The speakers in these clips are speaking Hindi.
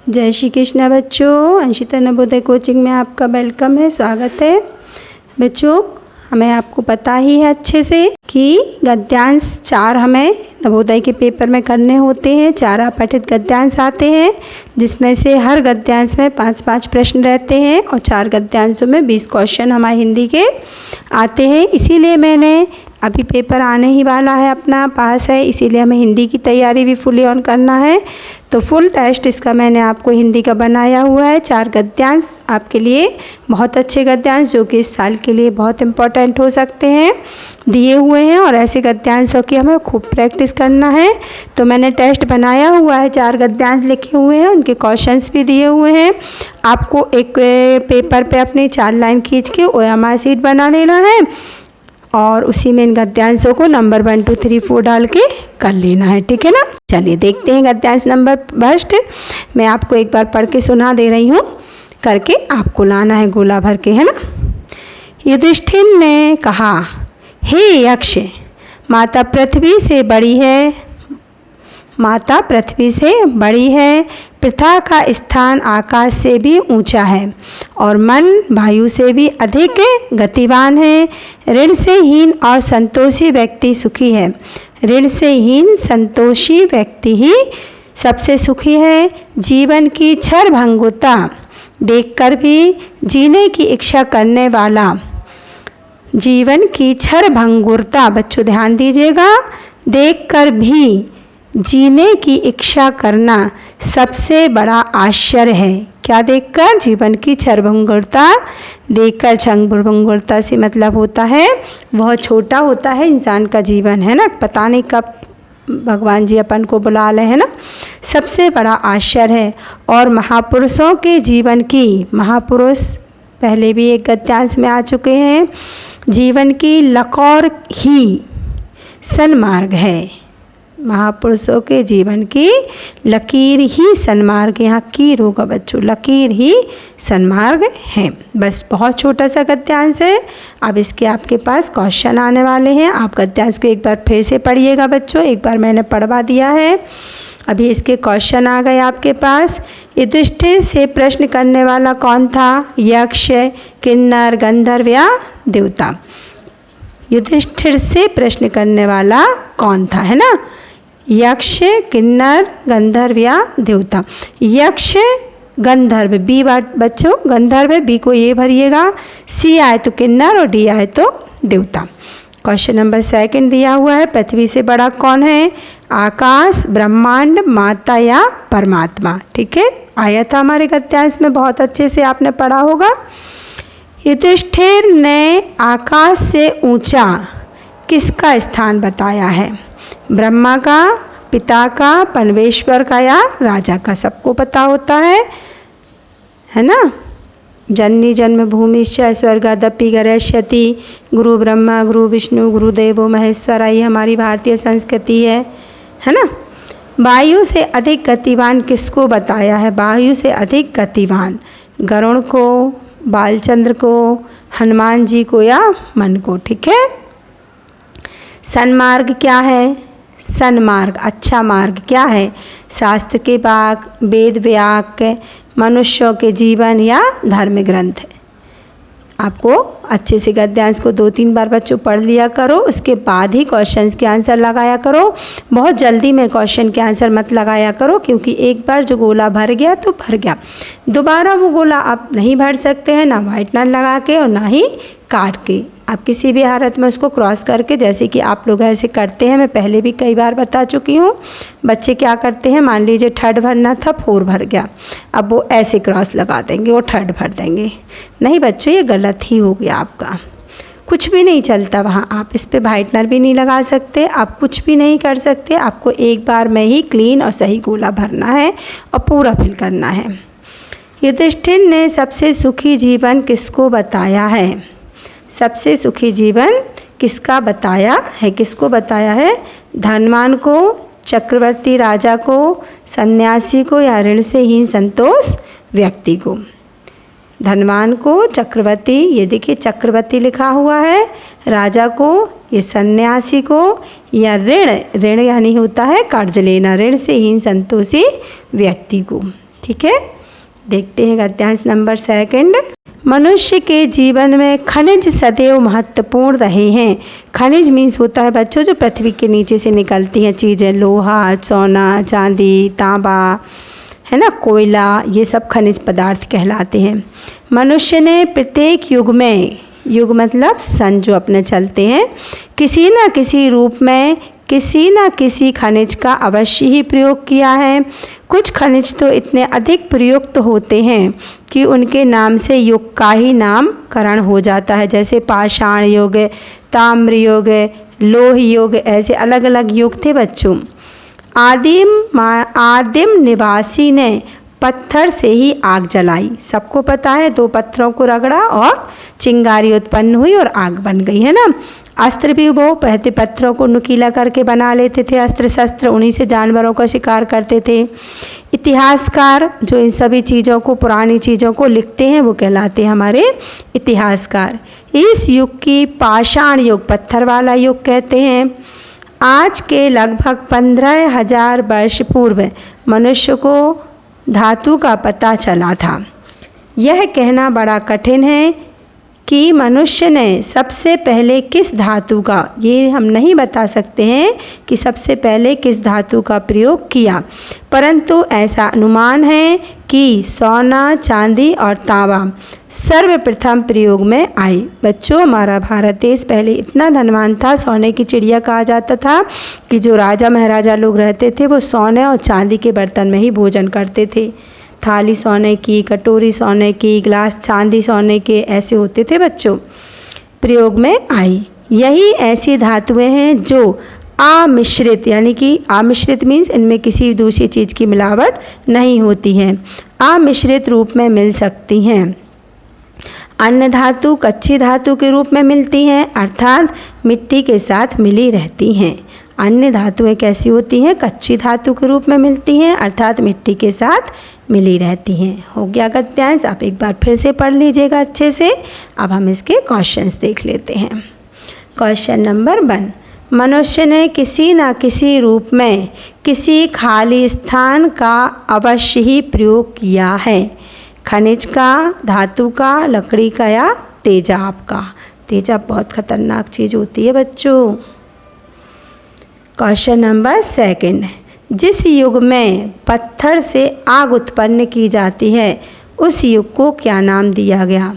जय श्री कृष्ण बच्चों, अंशिता नवोदय कोचिंग में आपका वेलकम है, स्वागत है। बच्चों, हमें आपको पता ही है अच्छे से कि गद्यांश 4 हमें नवोदय के पेपर में करने होते हैं। 4 अपठित गद्यांश आते हैं, जिसमें से हर गद्यांश में 5-5 प्रश्न रहते हैं और 4 गद्यांशों में 20 क्वेश्चन हमारे हिंदी के आते हैं। इसीलिए मैंने अभी पेपर आने ही वाला है, अपना पास है, इसीलिए हमें हिंदी की तैयारी भी फुली ऑन करना है। तो फुल टेस्ट इसका मैंने आपको हिंदी का बनाया हुआ है। 4 गद्यांश आपके लिए बहुत अच्छे गद्यांश, जो कि इस साल के लिए बहुत इम्पोर्टेंट हो सकते हैं, दिए हुए हैं और ऐसे गद्यांशों की हमें खूब प्रैक्टिस करना है। तो मैंने टेस्ट बनाया हुआ है, 4 गद्यांश लिखे हुए हैं, उनके क्वेश्चंस भी दिए हुए हैं। आपको एक पेपर पे अपनी 4 लाइन खींच के OMR शीट बना लेना है और उसी में इन गद्यांशों को नंबर 1, 2, 3, 4 डाल के कर लेना है, ठीक है ना। चलिए देखते हैं गद्यांश नंबर फर्स्ट। मैं आपको एक बार पढ़ के सुना दे रही हूँ, करके आपको लाना है गोला भर के, है ना। युधिष्ठिर ने कहा, हे यक्ष, माता पृथ्वी से बड़ी है, माता पृथ्वी से बड़ी है, पृथा का स्थान आकाश से भी ऊंचा है और मन वायु से भी अधिक गतिवान है। ऋण से हीन और संतोषी व्यक्ति सुखी है। ऋण से हीन संतोषी व्यक्ति ही सबसे सुखी है। जीवन की क्षरभंगुरता देखकर भी जीने की इच्छा करने वाला, जीवन की क्षरभंगुरता, बच्चों ध्यान दीजिएगा, देखकर भी जीने की इच्छा करना सबसे बड़ा आश्चर्य है। क्या देखकर? जीवन की क्षरभंगुरता देखकर। क्षरभंगुरता से मतलब होता है बहुत छोटा होता है इंसान का जीवन, है ना, पता नहीं कब भगवान जी अपन को बुला ले, है ना, सबसे बड़ा आश्चर्य है। और महापुरुषों के जीवन की, महापुरुष पहले भी एक गद्यांश में आ चुके हैं, जीवन की लकीर ही सन्मार्ग है। महापुरुषों के जीवन की लकीर ही सन्मार्ग, यहाँ कीर होगा बच्चों, लकीर ही सन्मार्ग है। बस बहुत छोटा सा गद्यांश है। अब इसके आपके पास क्वेश्चन आने वाले हैं। आप गद्यांश को एक बार फिर से पढ़िएगा बच्चों, एक बार मैंने पढ़वा दिया है, अभी इसके क्वेश्चन आ गए आपके पास। युधिष्ठिर से प्रश्न करने वाला कौन था? यक्ष, किन्नर, गंधर्व या देवता? युधिष्ठिर से प्रश्न करने वाला कौन था, है ना, यक्ष, किन्नर, गंधर्व या देवता? यक्ष, गंधर्व, बी बच्चों गंधर्व है, बी को ये भरिएगा, सी आए तो किन्नर और डी आए तो देवता। क्वेश्चन नंबर 2 दिया हुआ है, पृथ्वी से बड़ा कौन है? आकाश, ब्रह्मांड, माता या परमात्मा? ठीक है, आया था हमारे गद्यांश में, बहुत अच्छे से आपने पढ़ा होगा। युधिष्ठिर ने आकाश से ऊंचा किसका स्थान बताया है? ब्रह्मा का, पिता का, परमेश्वर का या राजा का? सबको पता होता है ना। जननी जन्मभूमिश्च स्वर्गादपि गरीयसी, गुरु ब्रह्मा गुरु विष्णु गुरुदेवो महेश्वरा, ये हमारी भारतीय संस्कृति है ना। वायु से अधिक गतिवान किसको बताया है? वायु से अधिक गतिवान गरुड़ को, बालचंद्र को, हनुमान जी को या मन को? ठीक है। सन्मार्ग क्या है? सन्मार्ग, अच्छा मार्ग क्या है? शास्त्र के वाक, वेद वाक्य, मनुष्यों के जीवन या धार्मिक ग्रंथ? आपको अच्छे से गद्यांश को 2-3 बार बच्चों पढ़ लिया करो, उसके बाद ही क्वेश्चंस के आंसर लगाया करो। बहुत जल्दी में क्वेश्चन के आंसर मत लगाया करो, क्योंकि एक बार जो गोला भर गया तो भर गया, दोबारा वो गोला आप नहीं भर सकते हैं, ना व्हाइटनर लगा के और ना ही काट के। आप किसी भी हालत में उसको क्रॉस करके, जैसे कि आप लोग ऐसे करते हैं, मैं पहले भी कई बार बता चुकी हूँ, बच्चे क्या करते हैं, मान लीजिए 3rd भरना था, 4 भर गया, अब वो ऐसे क्रॉस लगा देंगे और 3rd भर देंगे। नहीं बच्चों, ये गलत ही हो गया आपका, कुछ भी नहीं चलता वहाँ। आप इस पे व्हाइटनर भी नहीं लगा सकते, आप कुछ भी नहीं कर सकते, आपको एक बार में ही क्लीन और सही गोला भरना है और पूरा फिल करना है। युधिष्ठिर ने सबसे सुखी जीवन किसको बताया है? सबसे सुखी जीवन किसका बताया है? किसको बताया है? धनवान को, चक्रवर्ती राजा को, सन्यासी को या ऋण से हीन संतोष व्यक्ति को? धनवान को, चक्रवर्ती, ये देखिए चक्रवर्ती लिखा हुआ है, राजा को, ये सन्यासी को, या ऋण, ऋण यानी होता है कर्ज लेना, ऋण से हीन संतोषी व्यक्ति को। ठीक है, देखते हैं गद्यांश नंबर 2। मनुष्य के जीवन में खनिज सदैव महत्वपूर्ण रहे हैं। खनिज मीन्स होता है बच्चों जो पृथ्वी के नीचे से निकलती हैं चीज़ें, लोहा, सोना, चांदी, तांबा, है ना, कोयला, ये सब खनिज पदार्थ कहलाते हैं। मनुष्य ने प्रत्येक युग में, युग मतलब सन जो अपने चलते हैं, किसी न किसी रूप में किसी न किसी खनिज का अवश्य ही प्रयोग किया है। कुछ खनिज तो इतने अधिक प्रयुक्त होते हैं कि उनके नाम से युग का ही नामकरण हो जाता है, जैसे पाषाण युग, ताम्र युग, लोह युग, ऐसे अलग अलग युग थे बच्चों। आदिम निवासी ने पत्थर से ही आग जलाई, सबको पता है, 2 पत्थरों को रगड़ा और चिंगारी उत्पन्न हुई और आग बन गई, है ना। अस्त्र भी वो पहले पत्थरों को नुकीला करके बना लेते थे, अस्त्र शस्त्र, उन्हीं से जानवरों का शिकार करते थे। इतिहासकार जो इन सभी चीज़ों को, पुरानी चीज़ों को लिखते हैं, वो कहलाते हैं हमारे इतिहासकार। इस युग की पाषाण युग, पत्थर वाला युग कहते हैं। आज के लगभग 15,000 वर्ष पूर्व मनुष्य को धातु का पता चला था। यह कहना बड़ा कठिन है कि मनुष्य ने सबसे पहले किस धातु का, ये हम नहीं बता सकते हैं कि सबसे पहले किस धातु का प्रयोग किया, परंतु ऐसा अनुमान है कि सोना, चांदी और तांबा सर्वप्रथम प्रयोग में आए। बच्चों, हमारा भारत देश पहले इतना धनवान था, सोने की चिड़िया कहा जाता था, कि जो राजा महाराजा लोग रहते थे वो सोने और चांदी के बर्तन में ही भोजन करते थे। थाली सोने की, कटोरी सोने की, गिलास चांदी सोने के, ऐसे होते थे बच्चों, प्रयोग में आई। यही ऐसी धातुएं हैं जो अमिश्रित, यानी कि अमिश्रित मीन्स इनमें किसी दूसरी चीज़ की मिलावट नहीं होती है, अमिश्रित रूप में मिल सकती हैं। अन्य धातु कच्ची धातु के रूप में मिलती हैं, अर्थात मिट्टी के साथ मिली रहती हैं। अन्य धातुएं कैसी होती हैं? कच्ची धातु के रूप में मिलती हैं, अर्थात मिट्टी के साथ मिली रहती हैं। हो गया गद्यांश, आप एक बार फिर से पढ़ लीजिएगा अच्छे से। अब हम इसके क्वेश्चंस देख लेते हैं। क्वेश्चन नंबर 1, मनुष्य ने किसी न किसी रूप में किसी खाली स्थान का अवश्य ही प्रयोग किया है। खनिज का, धातु का, लकड़ी का या तेजाब का। तेजाब बहुत खतरनाक चीज़ होती है बच्चों। क्वेश्चन नंबर 2, जिस युग में पत्थर से आग उत्पन्न की जाती है उस युग को क्या नाम दिया गया?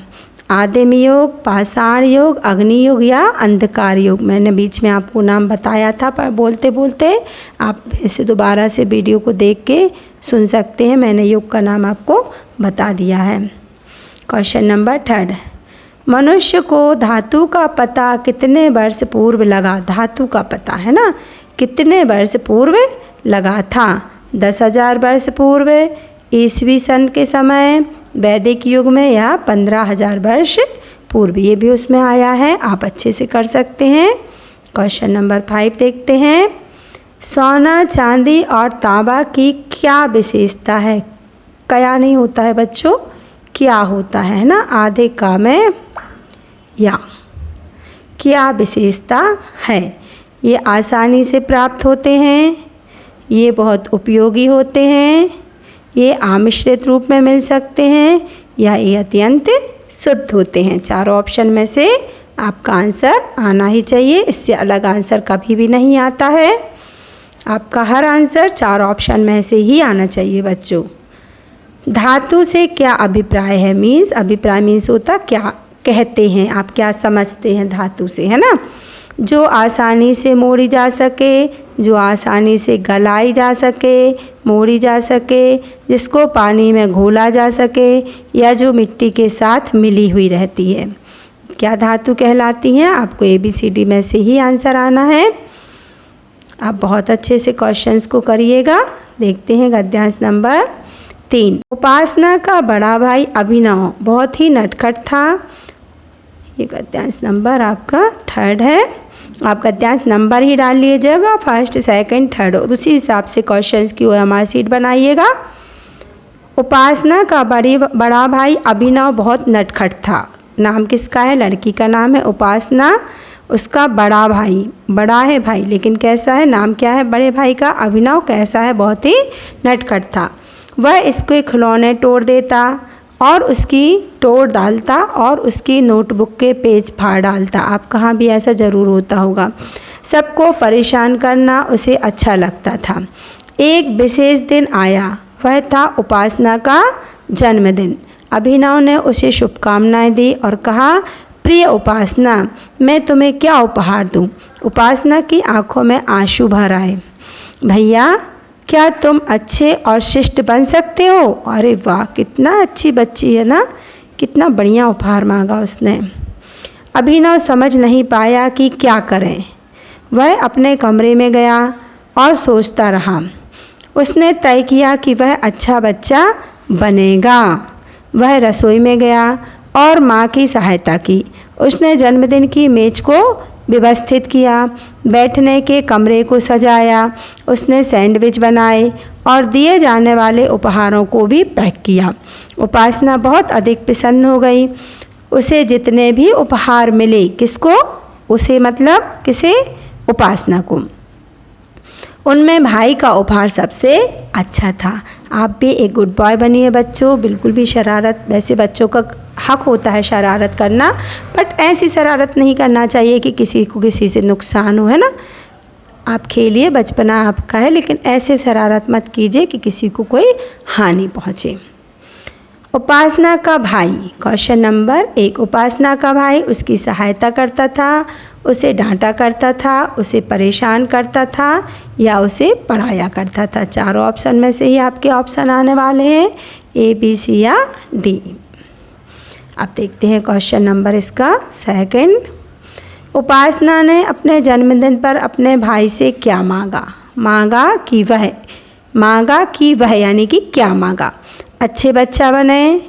आदिम युग, पाषाण युग, अग्नि युग या अंधकार युग। मैंने बीच में आपको नाम बताया था, पर बोलते बोलते आप इसे दोबारा से वीडियो को देख के सुन सकते हैं। मैंने युग का नाम आपको बता दिया है। क्वेश्चन नंबर 3, मनुष्य को धातु का पता कितने वर्ष पूर्व लगा? धातु का पता है ना, कितने वर्ष पूर्व लगा था? 10,000 वर्ष पूर्व, ईसवी सन के समय, वैदिक युग में या 15,000 वर्ष पूर्व। ये भी उसमें आया है, आप अच्छे से कर सकते हैं। क्वेश्चन नंबर 5 देखते हैं। सोना, चांदी और तांबा की क्या विशेषता है? क्या नहीं होता है बच्चों, क्या होता है ना, आधे का में या। क्या विशेषता है? ये आसानी से प्राप्त होते हैं, ये बहुत उपयोगी होते हैं, ये आमिश्रित रूप में मिल सकते हैं या ये अत्यंत शुद्ध होते हैं। चारों ऑप्शन में से आपका आंसर आना ही चाहिए, इससे अलग आंसर कभी भी नहीं आता है। आपका हर आंसर 4 ऑप्शन में से ही आना चाहिए बच्चों। धातु से क्या अभिप्राय है? मीन्स अभिप्राय मीन्स होता क्या कहते हैं, आप क्या समझते हैं धातु से, है ना। जो आसानी से मोड़ी जा सके, जो आसानी से गलाई जा सके, मोड़ी जा सके, जिसको पानी में घोला जा सके या जो मिट्टी के साथ मिली हुई रहती है, क्या धातु कहलाती हैं? आपको ABCD में से ही आंसर आना है। आप बहुत अच्छे से क्वेश्चंस को करिएगा। देखते हैं गद्यांश नंबर 3। उपासना का बड़ा भाई अभिनव बहुत ही नटखट था। ये गद्यांश नंबर आपका 3 है। आप गद्यांश नंबर ही डाल लीजिएगा, 1st, 2nd, 3rd, और उसी हिसाब से क्वेश्चंस की OMR शीट बनाइएगा। उपासना का बड़ा भाई अभिनव बहुत नटखट था। नाम किसका है? लड़की का नाम है उपासना, उसका बड़ा भाई, बड़ा है भाई लेकिन कैसा है, नाम क्या है बड़े भाई का? अभिनव। कैसा है? बहुत ही नटखट था। वह इसके खिलौने तोड़ देता और उसकी तोड़ डालता और उसकी नोटबुक के पेज फाड़ डालता। आप कहाँ भी ऐसा ज़रूर होता होगा। सबको परेशान करना उसे अच्छा लगता था। एक विशेष दिन आया, वह था उपासना का जन्मदिन। अभिनव ने उसे शुभकामनाएं दी और कहा, प्रिय उपासना, मैं तुम्हें क्या उपहार दूं? उपासना की आंखों में आंसू भर आए। भैया, क्या तुम अच्छे और शिष्ट बन सकते हो? अरे वाह, कितना अच्छी बच्ची है ना, कितना बढ़िया उपहार मांगा उसने। अभिनव समझ नहीं पाया कि क्या करें। वह अपने कमरे में गया और सोचता रहा। उसने तय किया कि वह अच्छा बच्चा बनेगा। वह रसोई में गया और माँ की सहायता की। उसने जन्मदिन की मेज को व्यवस्थित किया, बैठने के कमरे को सजाया। उसने सैंडविच बनाए और दिए जाने वाले उपहारों को भी पैक किया। उपासना बहुत अधिक प्रसन्न हो गई। उसे जितने भी उपहार मिले, किसको? उसे मतलब किसे? उपासना को। उनमें भाई का उपहार सबसे अच्छा था। आप भी एक गुड बॉय बनिए बच्चों। बिल्कुल भी शरारत, वैसे बच्चों का हक होता है शरारत करना, बट ऐसी शरारत नहीं करना चाहिए कि किसी को किसी से नुकसान हो, है ना। आप खेलिए, बचपना आपका है, लेकिन ऐसे शरारत मत कीजिए कि किसी को कोई हानि पहुँचे। उपासना का भाई। Question number 1। उपासना का भाई उसकी सहायता करता था, उसे डांटा करता था, उसे परेशान करता था या उसे पढ़ाया करता था? चारों ऑप्शन में से ही आपके ऑप्शन आने वाले हैं, ए, बी, सी या डी। अब देखते हैं क्वेश्चन नंबर इसका 2। उपासना ने अपने जन्मदिन पर अपने भाई से क्या मांगा? मांगा कि वह यानी कि क्या मांगा? अच्छे बच्चा बने,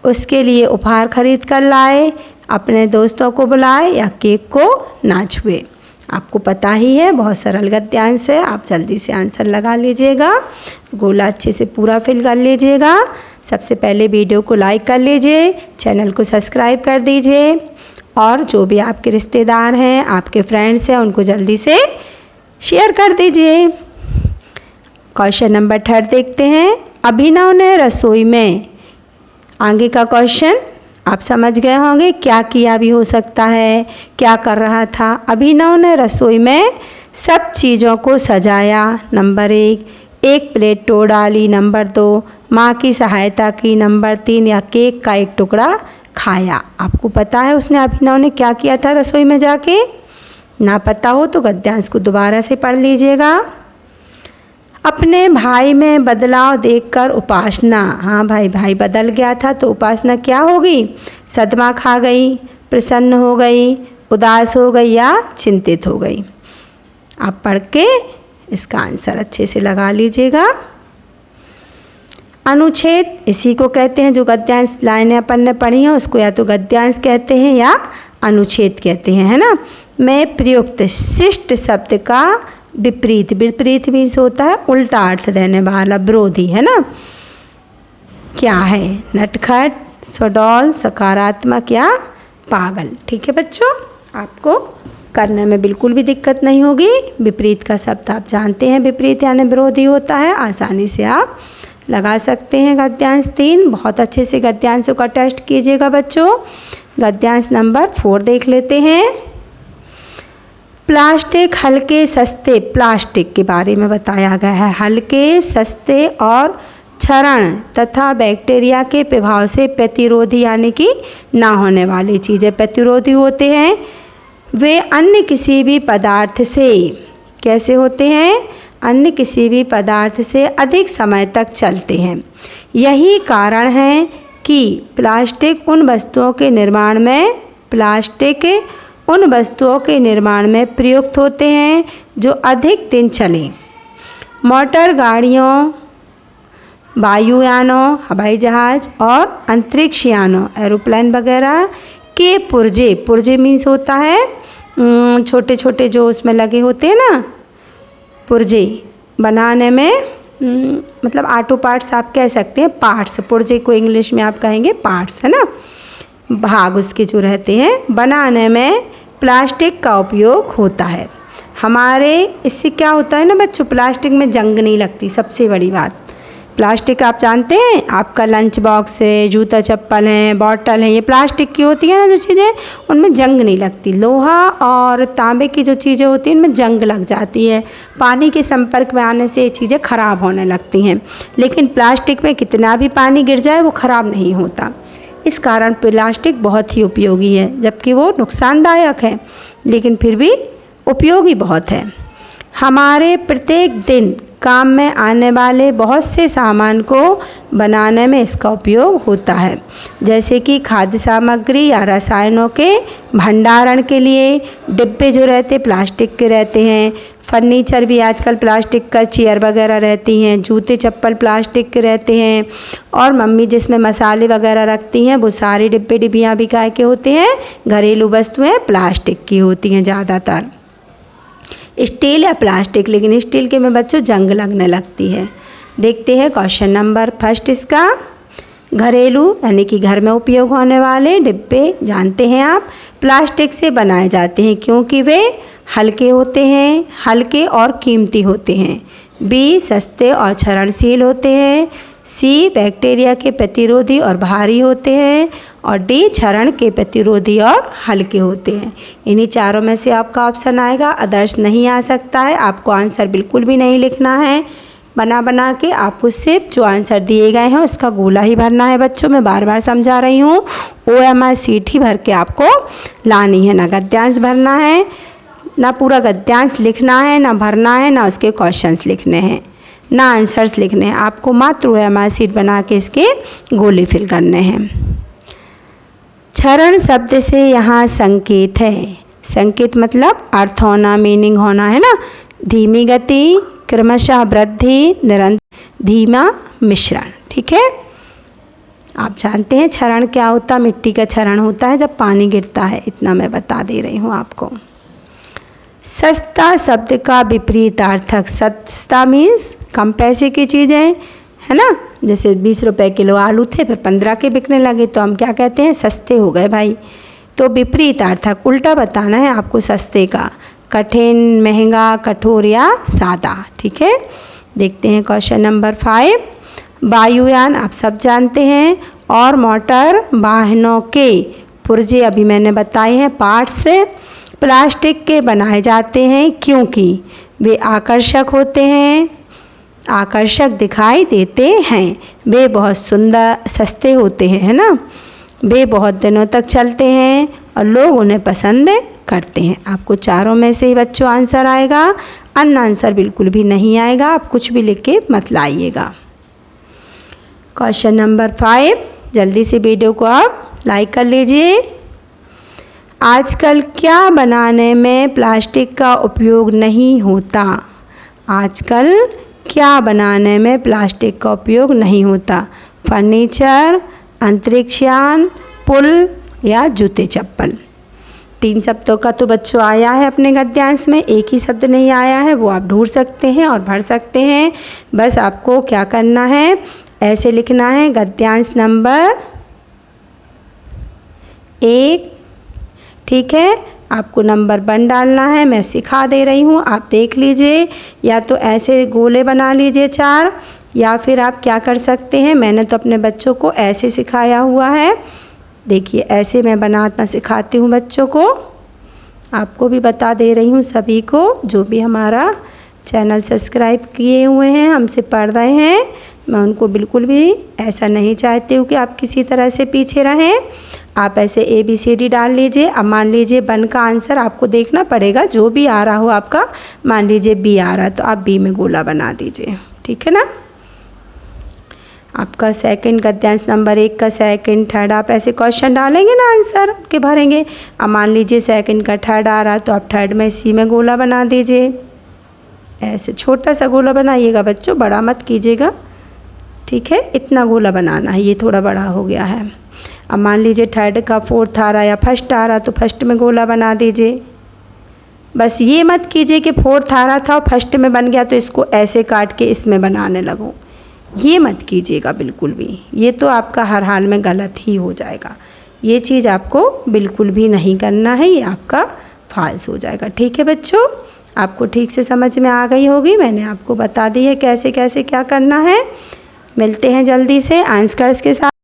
उसके लिए उपहार खरीद कर लाए, अपने दोस्तों को बुलाए या केक को ना छुए? आपको पता ही है, बहुत सरल गद्यांश है। आप जल्दी से आंसर लगा लीजिएगा। गोला अच्छे से पूरा फिल कर लीजिएगा। सबसे पहले वीडियो को लाइक कर लीजिए, चैनल को सब्सक्राइब कर दीजिए और जो भी आपके रिश्तेदार हैं, आपके फ्रेंड्स हैं, उनको जल्दी से शेयर कर दीजिए। क्वेश्चन नंबर 3 देखते हैं। अभिनव ने रसोई में, आगे का क्वेश्चन आप समझ गए होंगे, क्या किया भी हो सकता है, क्या कर रहा था। अभिनव ने रसोई में सब चीज़ों को सजाया। नंबर 1, एक प्लेट तोड़ डाली। नंबर 2, माँ की सहायता की। नंबर 3, या केक का एक टुकड़ा खाया। आपको पता है उसने, अभिनव ने क्या किया था रसोई में जाके? ना पता हो तो गद्यांश को दोबारा से पढ़ लीजिएगा। अपने भाई में बदलाव देखकर उपासना, हाँ भाई बदल गया था तो उपासना क्या होगी? सदमा खा गई, प्रसन्न हो गई, उदास हो गई या चिंतित हो गई? आप पढ़ के इसका आंसर अच्छे से लगा लीजिएगा। अनुच्छेद इसी को कहते हैं, जो गद्यांश लाइनें अपन ने पढ़ी हैं उसको या तो गद्यांश कहते हैं या अनुच्छेद कहते हैं, है ना। में प्रयुक्त शिष्ट शब्द का विपरीत मीन्स होता है उल्टा अर्थ देने वाला, विरोधी, है ना। क्या है? नटखट, सुडौल, सकारात्मक या पागल। ठीक है बच्चों, आपको करने में बिल्कुल भी दिक्कत नहीं होगी। विपरीत का शब्द आप जानते हैं, विपरीत यानी विरोधी होता है। आसानी से आप लगा सकते हैं। गद्यांश 3, बहुत अच्छे से गद्यांशों का टेस्ट कीजिएगा बच्चों। गद्यांश नंबर 4 देख लेते हैं। प्लास्टिक हल्के सस्ते, प्लास्टिक के बारे में बताया गया है। हल्के सस्ते और क्षरण तथा बैक्टीरिया के प्रभाव से प्रतिरोधी यानी कि ना होने वाली चीज़ें प्रतिरोधी होते हैं। वे अन्य किसी भी पदार्थ से, कैसे होते हैं? अन्य किसी भी पदार्थ से अधिक समय तक चलते हैं। यही कारण है कि प्लास्टिक उन वस्तुओं के निर्माण में प्रयुक्त होते हैं जो अधिक दिन चलें। मोटर गाड़ियों, वायुयानों, हवाई जहाज और अंतरिक्ष यानों, एरोप्लेन वगैरह के पुर्जे मीन्स होता है छोटे छोटे जो उसमें लगे होते हैं ना, पुर्जे बनाने में, मतलब ऑटो पार्ट्स आप कह सकते हैं, पार्ट्स। पुर्जे को इंग्लिश में आप कहेंगे पार्ट्स, है ना, भाग उसके जो रहते हैं, बनाने में प्लास्टिक का उपयोग होता है। हमारे इससे क्या होता है ना बच्चों, प्लास्टिक में जंग नहीं लगती, सबसे बड़ी बात। प्लास्टिक आप जानते हैं, आपका लंच बॉक्स है, जूता चप्पल है, बॉटल है, ये प्लास्टिक की होती है ना जो चीज़ें, उनमें जंग नहीं लगती। लोहा और तांबे की जो चीज़ें होती हैं उनमें जंग लग जाती है, पानी के संपर्क में आने से ये चीज़ें ख़राब होने लगती हैं। लेकिन प्लास्टिक में कितना भी पानी गिर जाए वो ख़राब नहीं होता। इस कारण प्लास्टिक बहुत ही उपयोगी है, जबकि वो नुकसानदायक है लेकिन फिर भी उपयोगी बहुत है। हमारे प्रत्येक दिन काम में आने वाले बहुत से सामान को बनाने में इसका उपयोग होता है, जैसे कि खाद्य सामग्री या रसायनों के भंडारण के लिए डिब्बे जो रहते प्लास्टिक के रहते हैं, फर्नीचर भी आजकल प्लास्टिक का, चेयर वगैरह रहती हैं, जूते चप्पल प्लास्टिक के रहते हैं, और मम्मी जिसमें मसाले वगैरह रखती हैं वो सारे डिब्बे डिब्बियाँ भी काय के होते हैं, घरेलू वस्तुएं प्लास्टिक की होती हैं ज़्यादातर। स्टील या प्लास्टिक, लेकिन स्टील के में बच्चों जंग लगने लगती है। देखते हैं क्वेश्चन नंबर फर्स्ट इसका। घरेलू यानी कि घर में उपयोग होने वाले डिब्बे जानते हैं आप प्लास्टिक से बनाए जाते हैं क्योंकि वे हल्के होते हैं, हल्के और कीमती होते हैं। बी सस्ते और क्षरणशील होते हैं। सी बैक्टीरिया के प्रतिरोधी और भारी होते हैं। और डी क्षरण के प्रतिरोधी और हल्के होते हैं। इन्हीं चारों में से आपका ऑप्शन आएगा, अदर्स नहीं आ सकता है। आपको आंसर बिल्कुल भी नहीं लिखना है, बना के आपको सिर्फ जो आंसर दिए गए हैं उसका गोला ही भरना है। बच्चों मैं बार बार समझा रही हूँ, OMR शीट ही भर के आपको लानी है, ना गद्यांश भरना है, ना पूरा गद्यांश लिखना है, ना भरना है, ना उसके क्वेश्चंस लिखने हैं, ना आंसर्स लिखने हैं। आपको मात्र OMR शीट बना के इसके गोले फिल करने हैं। क्षरण शब्द से यहाँ संकेत है। संकेत मतलब अर्थ होना, मीनिंग होना है ना। धीमी गति, क्रमशः वृद्धि, निरंतर, धीमा मिश्रण। ठीक है, आप जानते हैं क्षरण क्या होता है। मिट्टी का क्षरण होता है जब पानी गिरता है, इतना मैं बता दे रही हूँ आपको। सस्ता शब्द का विपरीतार्थक, सस्ता मीन्स कम पैसे की चीज़ें है ना। जैसे 20 रुपए किलो आलू थे, फिर 15 के बिकने लगे, तो हम क्या कहते हैं, सस्ते हो गए भाई। तो विपरीतार्थक उल्टा बताना है आपको सस्ते का, कठिन, महंगा, कठोर या सादा। ठीक है, देखते हैं क्वेश्चन नंबर 5। वायुयान आप सब जानते हैं और मोटर वाहनों के पुर्जे अभी मैंने बताए हैं पार्ट्स प्लास्टिक के बनाए जाते हैं क्योंकि वे आकर्षक होते हैं, आकर्षक दिखाई देते हैं, वे बहुत सुंदर, सस्ते होते हैं है ना, वे बहुत दिनों तक चलते हैं और लोग उन्हें पसंद करते हैं। आपको चारों में से ही बच्चों आंसर आएगा, अन्य आंसर बिल्कुल भी नहीं आएगा। आप कुछ भी लिख के मत लाइएगा। क्वेश्चन नंबर 5, जल्दी से वीडियो को आप लाइक कर लीजिए। आजकल क्या बनाने में प्लास्टिक का उपयोग नहीं होता? आजकल क्या बनाने में प्लास्टिक का उपयोग नहीं होता? फर्नीचर, अंतरिक्ष यान, पुल या जूते चप्पल। 3 शब्दों का तो बच्चों आया है अपने गद्यांश में, एक ही शब्द नहीं आया है, वो आप ढूंढ सकते हैं और भर सकते हैं। बस आपको क्या करना है, ऐसे लिखना है गद्यांश नंबर 1। ठीक है, आपको नंबर 1 डालना है, मैं सिखा दे रही हूँ, आप देख लीजिए। या तो ऐसे गोले बना लीजिए 4, या फिर आप क्या कर सकते हैं, मैंने तो अपने बच्चों को ऐसे सिखाया हुआ है। देखिए ऐसे मैं बनाना सिखाती हूँ बच्चों को, आपको भी बता दे रही हूँ सभी को जो भी हमारा चैनल सब्सक्राइब किए हुए हैं, हमसे पढ़ रहे हैं। मैं उनको बिल्कुल भी ऐसा नहीं चाहती हूँ कि आप किसी तरह से पीछे रहें। आप ऐसे ABCD डाल लीजिए। अब मान लीजिए 1 का आंसर आपको देखना पड़ेगा, जो भी आ रहा हो आपका, मान लीजिए B आ रहा है तो आप B में गोला बना दीजिए। ठीक है ना। आपका सेकंड गद्यांश नंबर 1 का सेकंड, थर्ड, आप ऐसे क्वेश्चन डालेंगे ना, आंसर के भरेंगे। अब मान लीजिए सेकंड का थर्ड आ रहा है तो आप थर्ड में C में गोला बना दीजिए। ऐसे छोटा सा गोला बनाइएगा बच्चों, बड़ा मत कीजिएगा। ठीक है, इतना गोला बनाना है, ये थोड़ा बड़ा हो गया है। अब मान लीजिए थर्ड का फोर्थ आ रहा या फर्स्ट आ रहा तो फर्स्ट में गोला बना दीजिए। बस ये मत कीजिए कि फोर्थ आ रहा था और फर्स्ट में बन गया तो इसको ऐसे काट के इसमें बनाने लगो, ये मत कीजिएगा बिल्कुल भी। ये तो आपका हर हाल में गलत ही हो जाएगा। ये चीज़ आपको बिल्कुल भी नहीं करना है, ये आपका फाल्स हो जाएगा। ठीक है बच्चों, आपको ठीक से समझ में आ गई होगी, मैंने आपको बता दी है कैसे कैसे क्या करना है। मिलते हैं जल्दी से आंसर्स के साथ।